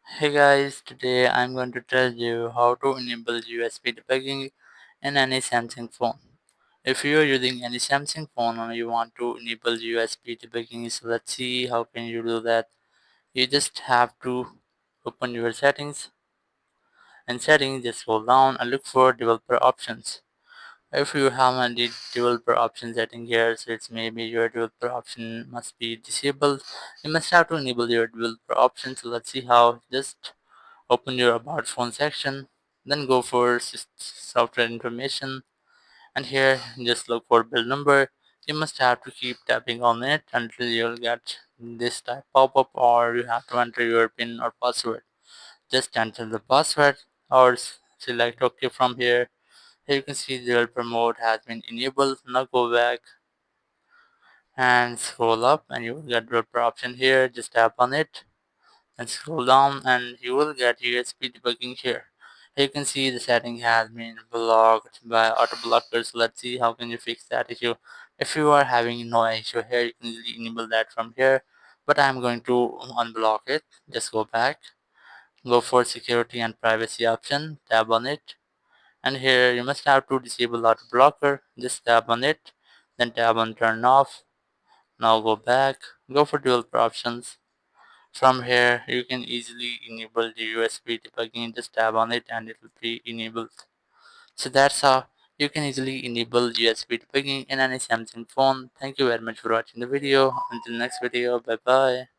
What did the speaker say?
Hey guys, today I'm going to tell you how to enable USB debugging in any Samsung phone. If you are using any Samsung phone and you want to enable USB debugging, so let's see how can you do that. You just have to open your settings. In settings, just scroll down and look for developer options. If you have any developer option setting here, so it's maybe your developer option must be disabled. You must have to enable your developer option. So let's see how. Just open your about phone section, then go for software information, and here just look for build number. You must have to keep tapping on it until you'll get this type pop-up, or you have to enter your pin or password. Just enter the password or select OK from here. Here you can see the developer mode has been enabled. Now go back and scroll up and you will get developer option here. Just tap on it and scroll down and you will get USB debugging here. Here you can see the setting has been blocked by auto blockers. Let's see how can you fix that issue. If you are having no issue here, you can easily enable that from here, but I'm going to unblock it. Just go back, go for security and privacy option, tap on it, and here you must have to disable auto blocker. Just tap on it, then tap on turn off. Now go back, go for developer options. From here, you can easily enable the USB debugging. Just tap on it and it will be enabled. So that's how you can easily enable USB debugging in any Samsung phone. Thank you very much for watching the video. Until next video, bye bye.